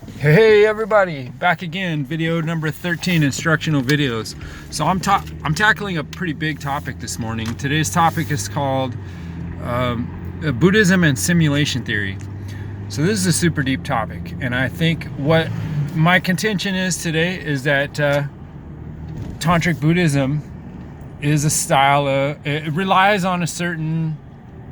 Hey everybody, back again, video number 13, instructional videos. So I'm tackling a pretty big topic this morning. Today's topic is called Buddhism and simulation theory. So this is a super deep topic, and I think what my contention is today is that Tantric Buddhism is a style it relies on a certain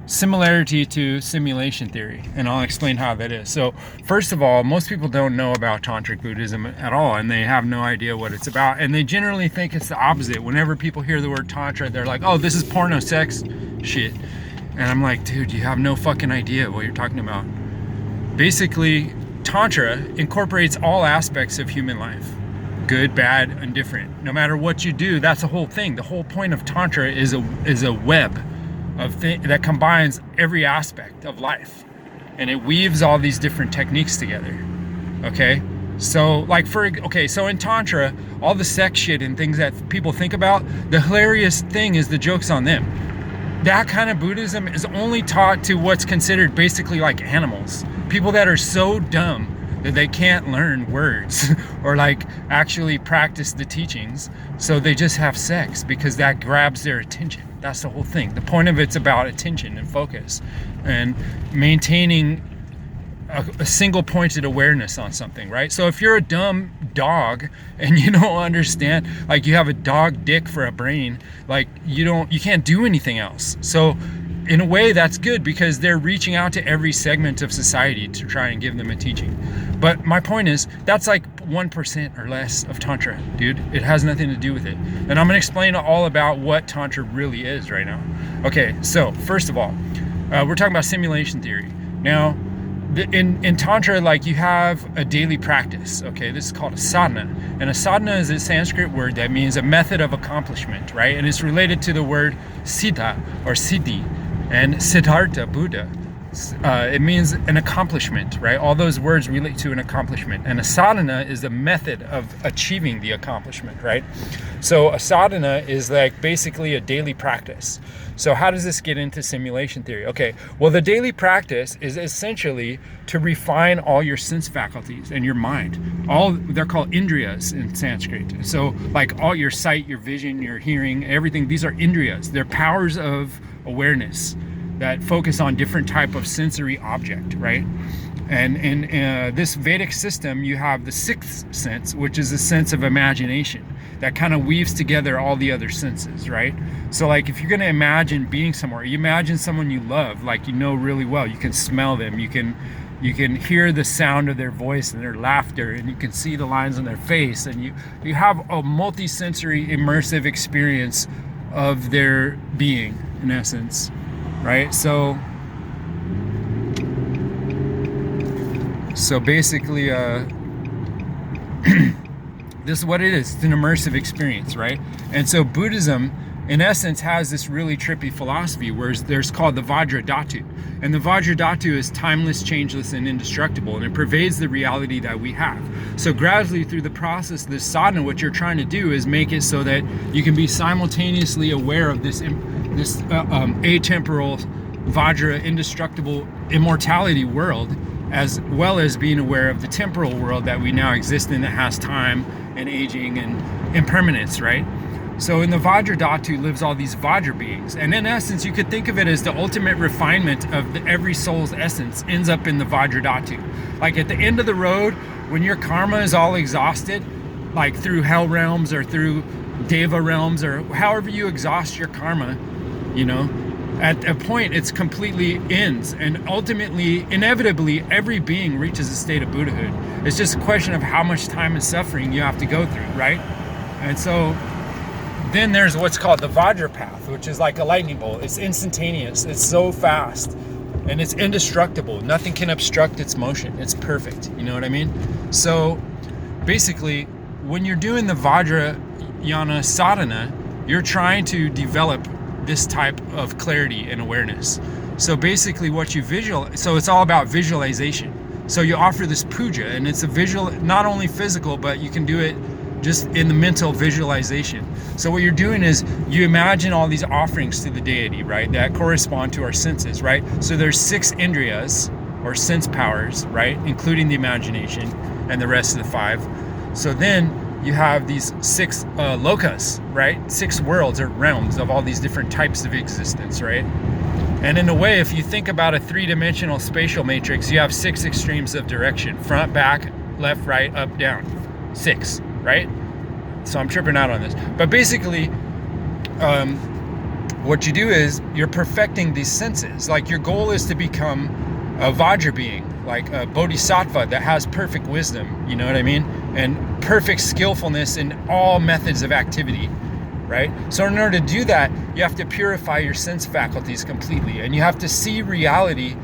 similarity to simulation theory, and I'll explain how that is. So first of all, most people don't know about Tantric Buddhism at all, and they have no idea what it's about, and they generally think it's the opposite. Whenever people hear the word Tantra, they're like, oh, this is porno sex shit. And I'm like, dude, you have no fucking idea what you're talking about. Basically, Tantra incorporates all aspects of human life, good, bad, indifferent. No matter what you do, that's the whole thing. The whole point of Tantra is a web that combines every aspect of life, and it weaves all these different techniques together. Okay, so so in Tantra, all the sex shit and things that people think about, the hilarious thing is the joke's on them. That kind of Buddhism is only taught to what's considered basically like animals, people that are so dumb that they can't learn words or like actually practice the teachings, so they just have sex because that grabs their attention. That's the whole thing. The point of it's about attention and focus and maintaining a single pointed awareness on something, right? So if you're a dumb dog and you don't understand, like you have a dog dick for a brain, like you can't do anything else. So in a way that's good because they're reaching out to every segment of society to try and give them a teaching. But my point is, that's like 1% or less of Tantra, dude. It has nothing to do with it. And I'm gonna explain all about what Tantra really is right now. Okay, so first of all, we're talking about simulation theory. Now, in Tantra, like you have a daily practice, okay? This is called a sadhana. And a sadhana is a Sanskrit word that means a method of accomplishment, right? And it's related to the word siddha or siddhi and Siddhartha Buddha. It means an accomplishment, right? All those words relate to an accomplishment. And a sadhana is the method of achieving the accomplishment, right? So a sadhana is like basically a daily practice. So how does this get into simulation theory? Okay, well, the daily practice is essentially to refine all your sense faculties and your mind. They're called indriyas in Sanskrit. So like all your sight, your vision, your hearing, everything, these are indriyas. They're powers of awareness that focus on different type of sensory object, right? And in this Vedic system, you have the sixth sense, which is a sense of imagination that kind of weaves together all the other senses, right? So like if you're going to imagine being somewhere, you imagine someone you love, like you know really well, you can smell them, you can hear the sound of their voice and their laughter, and you can see the lines on their face, and you have a multi-sensory immersive experience of their being, in essence, right? So basically this is what it is. It's an immersive experience, right? And so Buddhism in essence has this really trippy philosophy where there's called the Vajradhatu, and the Vajradhatu is timeless, changeless, and indestructible, and it pervades the reality that we have. So gradually through the process of this sadhana, what you're trying to do is make it so that you can be simultaneously aware of this atemporal Vajra, indestructible immortality world, as well as being aware of the temporal world that we now exist in that has time and aging and impermanence, right? So in the Vajradhatu lives all these Vajra beings, and in essence you could think of it as the ultimate refinement of every soul's essence ends up in the Vajradhatu. Like at the end of the road, when your karma is all exhausted, like through hell realms or through Deva realms or however you exhaust your karma, you know, at a point it's completely ends, and ultimately, inevitably, every being reaches a state of Buddhahood. It's just a question of how much time and suffering you have to go through, right? And so then there's what's called the Vajra path, which is like a lightning bolt. It's instantaneous, it's so fast, and it's indestructible. Nothing can obstruct its motion. It's perfect, you know what I mean? So basically, when you're doing the Vajrayana sadhana, you're trying to develop this type of clarity and awareness. So basically what you so it's all about visualization. So you offer this puja, and it's a visual, not only physical, but you can do it just in the mental visualization. So what you're doing is you imagine all these offerings to the deity, right, that correspond to our senses, right? So there's 6 indriyas or sense powers, right, including the imagination. and the rest of the 5. So then you have these 6 lokas, right? 6 worlds or realms of all these different types of existence, right? And in a way, if you think about a 3-dimensional spatial matrix, you have 6 extremes of direction: front, back, left, right, up, down. 6, right? So I'm tripping out on this. But basically, what you do is you're perfecting these senses. Like, your goal is to become a Vajra being, like a bodhisattva that has perfect wisdom, you know what I mean? And perfect skillfulness in all methods of activity, right? So in order to do that, you have to purify your sense faculties completely, and you have to see reality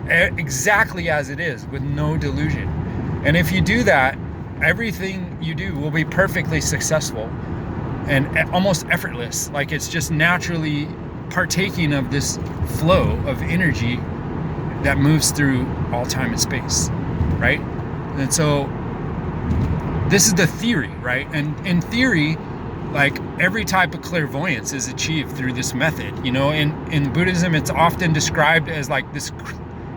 exactly as it is, with no delusion. And if you do that, everything you do will be perfectly successful and almost effortless. Like, it's just naturally partaking of this flow of energy that moves through all time and space, right? And so this is the theory, right? And in theory, like, every type of clairvoyance is achieved through this method. You know, in Buddhism, it's often described as like this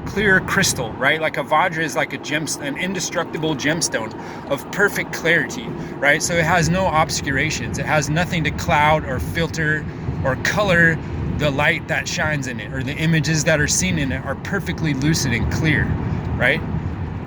clear crystal, right? Like a Vajra is like an indestructible gemstone of perfect clarity, right? So it has no obscurations. It has nothing to cloud or filter or color the light that shines in it, or the images that are seen in it are perfectly lucid and clear, right?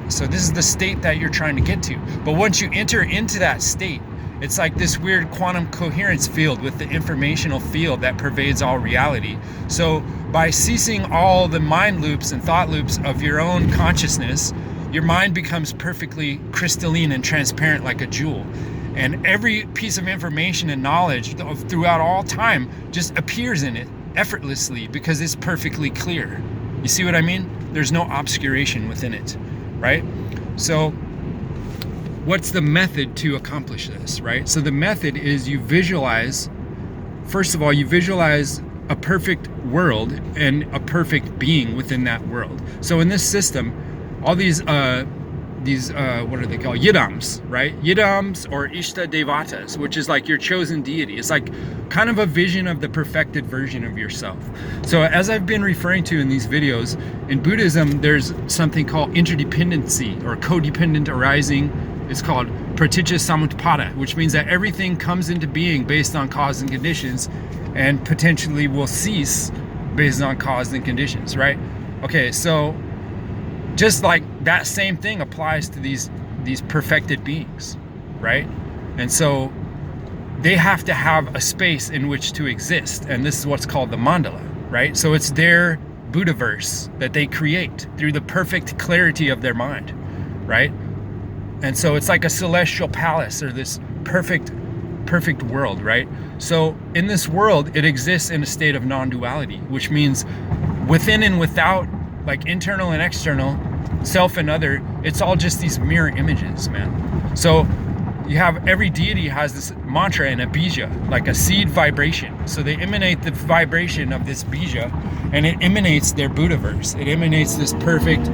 So this is the state that you're trying to get to. But once you enter into that state, it's like this weird quantum coherence field with the informational field that pervades all reality. So by ceasing all the mind loops and thought loops of your own consciousness, your mind becomes perfectly crystalline and transparent like a jewel. And every piece of information and knowledge throughout all time just appears in it effortlessly because it's perfectly clear. You see what I mean? There's no obscuration within it, right? So what's the method to accomplish this, right? So the method is you visualize, first of all, you visualize a perfect world and a perfect being within that world. So in this system, all these what are they called? Yidams, right? Yidams or Ishta Devatas, which is like your chosen deity. It's like kind of a vision of the perfected version of yourself. So as I've been referring to in these videos, in Buddhism, there's something called interdependency or codependent arising. It's called praticca samutpada, which means that everything comes into being based on cause and conditions, and potentially will cease based on cause and conditions, right? Okay, so just like that same thing applies to these perfected beings, right? And so they have to have a space in which to exist, and this is what's called the mandala, right? So it's their Buddhaverse that they create through the perfect clarity of their mind, right? And so it's like a celestial palace, or this perfect world, right? So in this world, it exists in a state of non-duality, which means within and without, like internal and external, self and other, it's all just these mirror images, man. So you have, every deity has this mantra and a bija, like a seed vibration. So they emanate the vibration of this bija, and it emanates their Buddhaverse. It emanates this perfect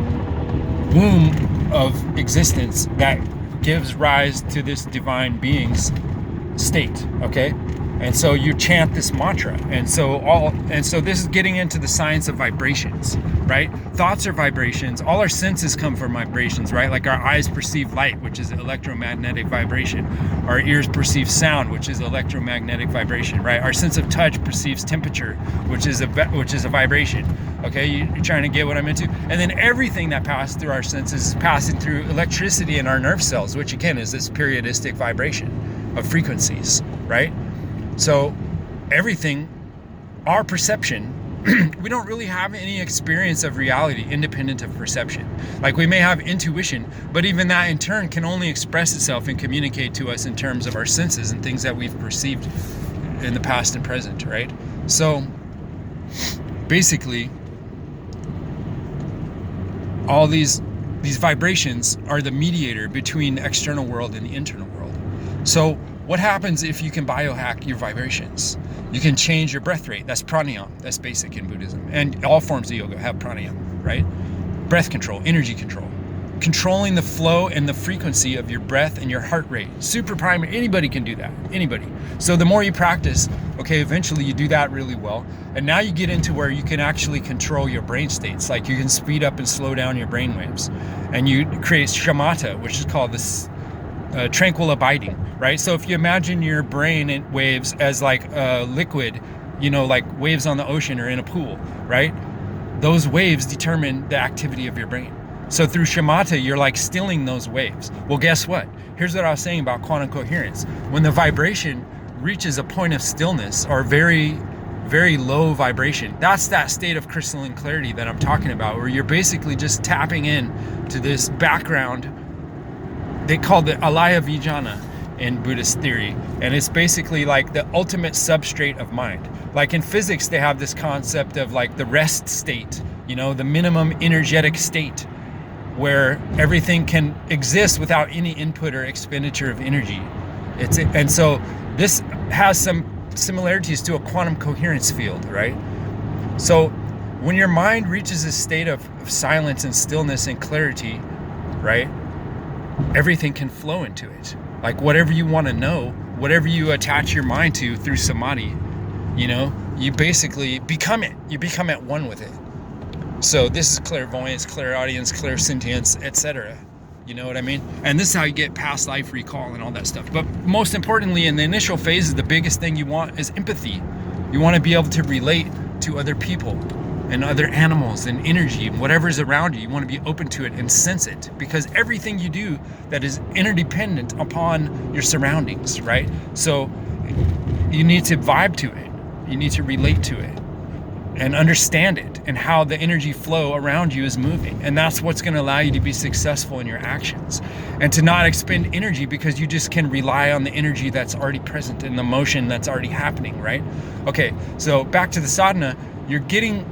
womb of existence that gives rise to this divine being's state, okay? And so you chant this mantra, and so this is getting into the science of vibrations, right? Thoughts are vibrations. All our senses come from vibrations, right? Like our eyes perceive light, which is electromagnetic vibration. Our ears perceive sound, which is electromagnetic vibration, right? Our sense of touch perceives temperature, which is a vibration. Okay, you're trying to get what I'm into? And then everything that passes through our senses is passing through electricity in our nerve cells, which again is this periodistic vibration of frequencies, right? So everything, our perception, we don't really have any experience of reality independent of perception. Like, we may have intuition, but even that in turn can only express itself and communicate to us in terms of our senses and things that we've perceived in the past and present, right? So basically, all these vibrations are the mediator between the external world and the internal world. So what happens if you can biohack your vibrations? You can change your breath rate. That's pranayama. That's basic in Buddhism. And all forms of yoga have pranayama, right? Breath control, energy control. controlling the flow and the frequency of your breath and your heart rate. Super primary, anybody can do that, anybody. So the more you practice, okay, eventually you do that really well. And now you get into where you can actually control your brain states. Like you can speed up and slow down your brain waves. And you create shamatha, which is called this tranquil abiding, right? So if you imagine your brain waves as like a liquid, like waves on the ocean or in a pool, right? Those waves determine the activity of your brain. So through shamatha, you're like stilling those waves. Well, guess what? Here's what I was saying about quantum coherence. When the vibration reaches a point of stillness or very, very low vibration, that's that state of crystalline clarity that I'm talking about, where you're basically just tapping in to this background. They call it alaya vijnana in Buddhist theory. And it's basically like the ultimate substrate of mind. Like in physics, they have this concept of like the rest state, the minimum energetic state, where everything can exist without any input or expenditure of energy. And so this has some similarities to a quantum coherence field, right? So when your mind reaches a state of silence and stillness and clarity, right, everything can flow into it. Like whatever you want to know, whatever you attach your mind to through samadhi, you basically become it. You become at one with it. So this is clairvoyance, clairaudience, clairsentience, etc. You know what I mean? And this is how you get past life recall and all that stuff. But most importantly, in the initial phases, the biggest thing you want is empathy. You want to be able to relate to other people and other animals and energy and whatever's around you. You want to be open to it and sense it, because everything you do that is interdependent upon your surroundings, right? So you need to vibe to it. You need to relate to it and understand it and how the energy flow around you is moving. And that's what's going to allow you to be successful in your actions and to not expend energy, because you just can rely on the energy that's already present and the motion that's already happening, right? Okay, so back to the sadhana, you're getting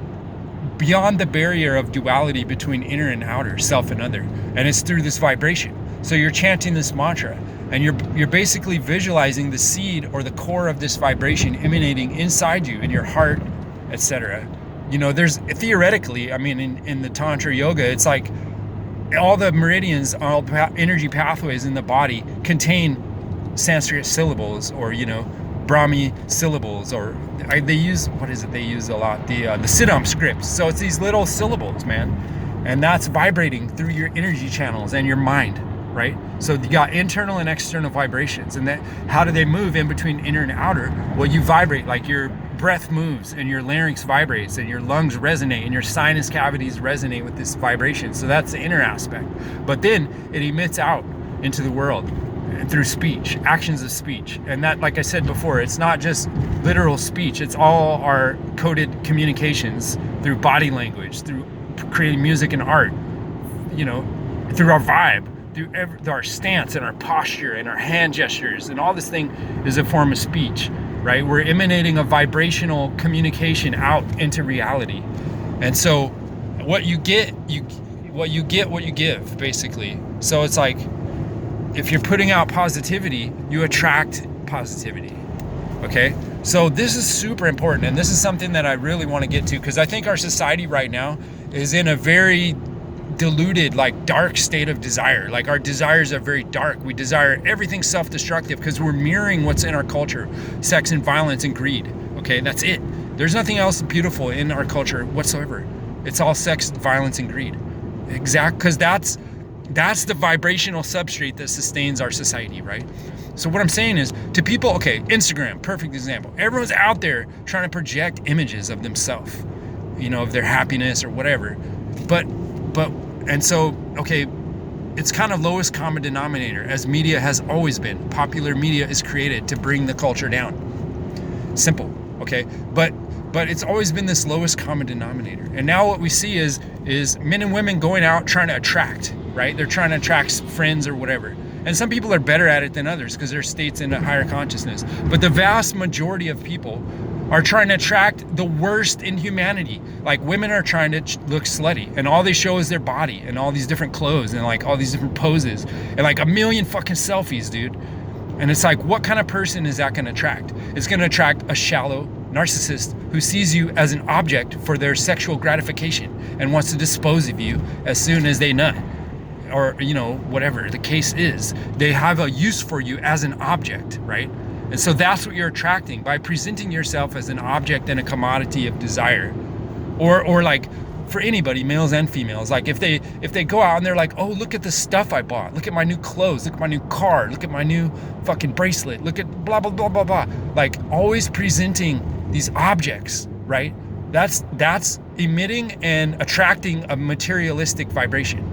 beyond the barrier of duality between inner and outer, self and other. And it's through this vibration. So you're chanting this mantra and you're basically visualizing the seed or the core of this vibration emanating inside you in your heart, etc. There's theoretically, in the Tantra yoga, it's like all the meridians, all energy pathways in the body contain Sanskrit syllables, or Brahmi syllables, or they use a lot, the Siddham scripts. So it's these little syllables, man, and that's vibrating through your energy channels and your mind, right? So you got internal and external vibrations, and that, how do they move in between inner and outer? Well, you vibrate, like your breath moves and your larynx vibrates and your lungs resonate and your sinus cavities resonate with this vibration. So that's the inner aspect. But then it emits out into the world through speech, actions of speech. And that, like I said before, it's not just literal speech. It's all our coded communications through body language, through creating music and art, through our vibe, through our stance and our posture and our hand gestures. And all this thing is a form of speech, right? We're emanating a vibrational communication out into reality. And so what you get, what you give, basically. So it's like, if you're putting out positivity, you attract positivity. Okay? So this is super important, and this is something that I really want to get to, because I think our society right now is in a very diluted, like dark state of desire. Like our desires are very dark. We desire everything self-destructive because we're mirroring what's in our culture: sex and violence and greed. Okay, that's it. There's nothing else beautiful in our culture whatsoever. It's all sex, violence, and greed. Because that's the vibrational substrate that sustains our society, right? So what I'm saying is, to people, okay, Instagram, perfect example. Everyone's out there trying to project images of themselves, of their happiness or whatever. And so, okay, it's kind of lowest common denominator, as media has always been. Popular media is created to bring the culture down. Simple, okay? But it's always been this lowest common denominator. And now what we see is men and women going out trying to attract, right? They're trying to attract friends or whatever. And some people are better at it than others because their state's in a higher consciousness. But the vast majority of people are trying to attract the worst in humanity. Like women are trying to look slutty, and all they show is their body and all these different clothes and like all these different poses and like a million fucking selfies, dude. And it's like, what kind of person is that going to attract? It's going to attract a shallow narcissist who sees you as an object for their sexual gratification and wants to dispose of you as soon as they nut. or whatever the case is. They have a use for you as an object, right? And so that's what you're attracting by presenting yourself as an object and a commodity of desire. Or like for anybody, males and females, like if they go out and they're like, oh, look at the stuff I bought, look at my new clothes, look at my new car, look at my new fucking bracelet, look at blah blah blah blah blah, like always presenting these objects, right? That's emitting and attracting a materialistic vibration.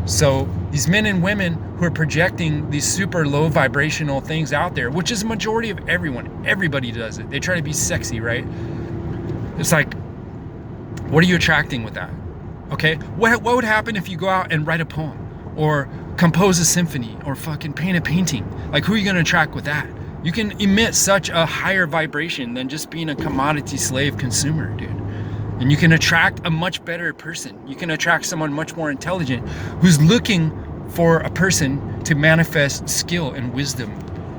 So these men and women who are projecting these super low vibrational things out there, which is a majority of everybody does it. They try to be sexy, right? It's like, what are you attracting with that? Okay, what would happen if you go out and write a poem or compose a symphony or fucking paint a painting? Like, who are you gonna attract with that? You can emit such a higher vibration than just being a commodity slave consumer, dude. And you can attract a much better person. You can attract someone much more intelligent who's looking for a person to manifest skill and wisdom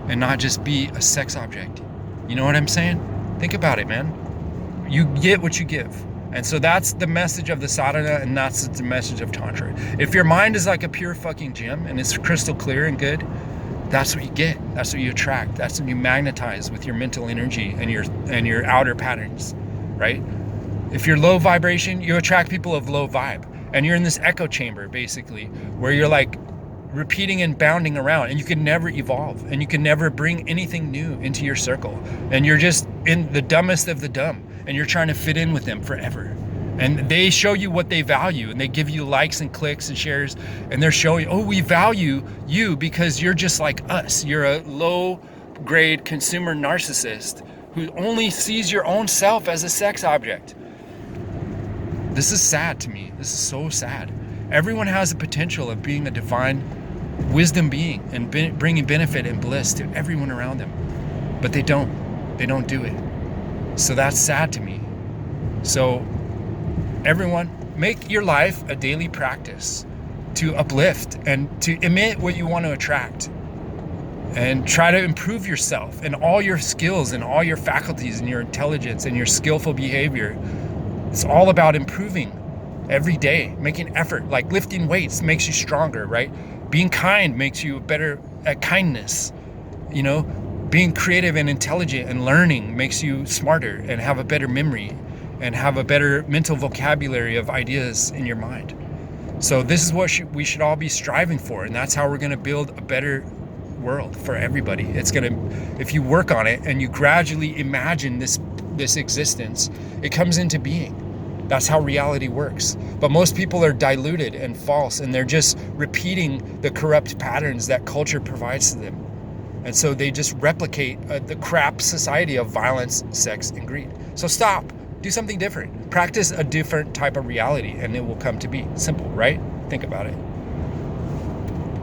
and not just be a sex object. You know what I'm saying? Think about it, man. You get what you give. And so that's the message of the sadhana, and that's the message of Tantra. If your mind is like a pure fucking gem and it's crystal clear and good, that's what you get. That's what you attract. That's what you magnetize with your mental energy and your outer patterns, right? If you're low vibration, you attract people of low vibe. And you're in this echo chamber, basically, where you're like repeating and bounding around, and you can never evolve, and you can never bring anything new into your circle. And you're just in the dumbest of the dumb, and you're trying to fit in with them forever. And they show you what they value, and they give you likes and clicks and shares, and they're showing, oh, we value you because you're just like us. You're a low grade consumer narcissist who only sees your own self as a sex object. This is sad to me. This is so sad. Everyone has the potential of being a divine wisdom being and bringing benefit and bliss to everyone around them, but they don't do it. So that's sad to me. So everyone, make your life a daily practice to uplift and to emit what you want to attract, and try to improve yourself and all your skills and all your faculties and your intelligence and your skillful behavior. It's all about improving every day, making effort. Like lifting weights makes you stronger, right? Being kind makes you better at kindness. Being creative and intelligent and learning makes you smarter and have a better memory and have a better mental vocabulary of ideas in your mind. So this is what we should all be striving for, and that's how we're going to build a better world for everybody. If you work on it and you gradually imagine this existence, it comes into being. That's how reality works. But most people are diluted and false, and they're just repeating the corrupt patterns that culture provides to them. And so they just replicate the crap society of violence, sex, and greed. So stop. Do something different. Practice a different type of reality, and it will come to be. Simple, right? Think about it.